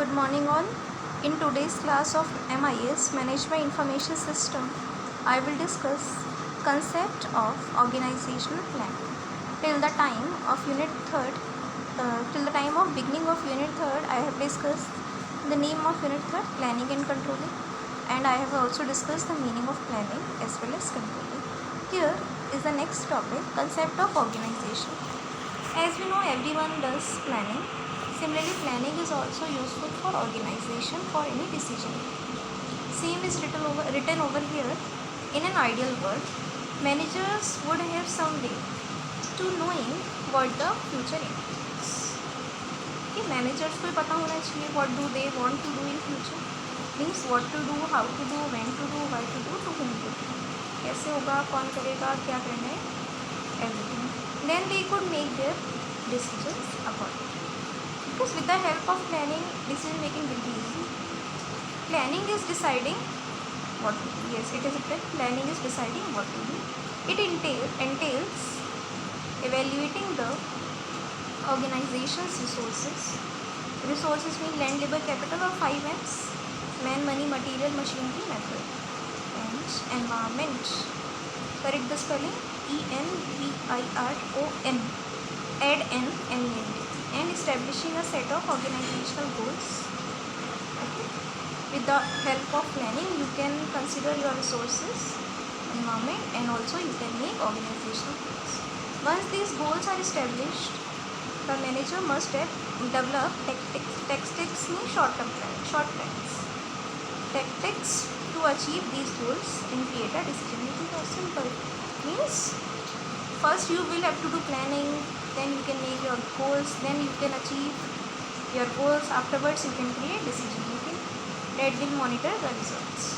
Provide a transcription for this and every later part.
Good morning all. In today's class of MIS Managed by Information System, I will discuss concept of organizational planning. Till the time of beginning of unit 3rd, I have discussed the name of unit 3rd, planning and controlling, and I have also discussed the meaning of planning as well as controlling. Here is the next topic, concept of organization. As we know, everyone does planning. Similarly, planning is also useful for organization for any decision. Same is written over here. In an ideal world, managers would have some way to knowing what the future entails. Okay, managers को पता होना चाहिए what do they want to do in future. Means what to do, how to do, when to do, why to do, to whom to do. कैसे होगा, कौन करेगा, क्या करना है, everything. Then they could make their decisions accordingly. Because with the help of planning, decision making will be easy. Planning is deciding what to do. Yes, it is written. Planning is deciding what to do. It entails evaluating the organization's resources. Resources mean land, labor, capital or 5 M's. Man, money, material, machinery, method. And environment. Correct the spelling. ENVIRON. Add N, N-E-N-T. And establishing a set of organizational goals. Okay. With the help of planning, you can consider your resources, environment, and also you can make organizational goals. Once these goals are established, the manager must develop tactics mean short-term plans, short plans. Tactics to achieve these goals and create a decision making process. Simple. Means first you will have to do planning, then you can make your goals, then you can achieve your goals. Afterwards you can create decision making that will monitor the results.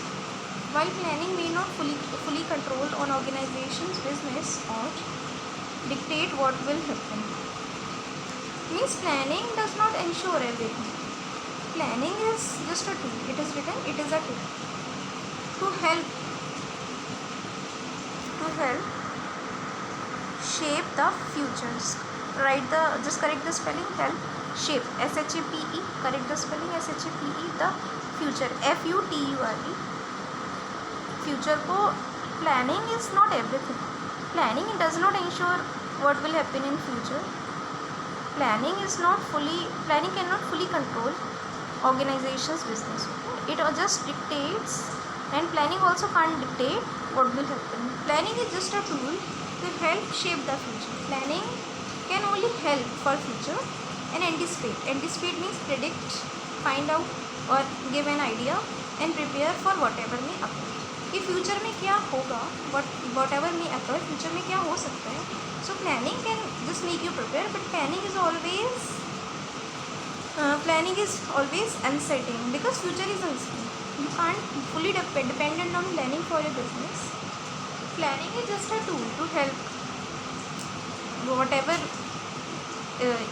While planning may not fully control on organization's business or dictate what will happen. Means planning does not ensure everything. Planning is just a tool. It is written, it is a tool to help shape the futures. Just correct the spelling. Help, shape, SHAPE. Correct the spelling, SHAPE. The future, FUTURE. Future को planning is not everything. Planning does not ensure what will happen in future. Planning cannot fully control organization's business. Okay? It just dictates, and planning also can't dictate what will happen. Planning is just a tool to help shape the future. Planning can only help for future and anticipate. Anticipate means predict, find out or give an idea and prepare for whatever may occur. कि future में क्या होगा, whatever may occur, future में क्या हो सकता है. So planning can just make you prepare, but planning is always uncertain because future is uncertain. You can't fully dependent on planning for your business. Planning is just a tool to help whatever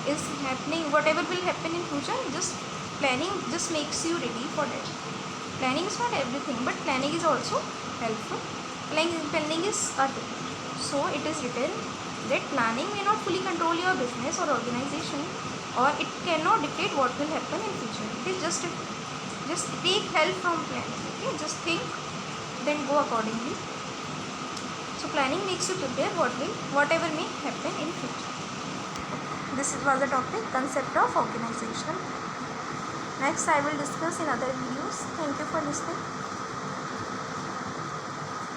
is happening, whatever will happen in future. Just planning just makes you ready for that. Planning is not everything, but planning is also helpful. Planning is a tool. So it is written that planning may not fully control your business or organization, or it cannot dictate what will happen in future. It is just a tool. Just take help from planning. Okay, just think, then go accordingly. So planning makes you prepare whatever may happen in future. This was the topic, concept of organizational. Next I will discuss in other videos. Thank you for listening.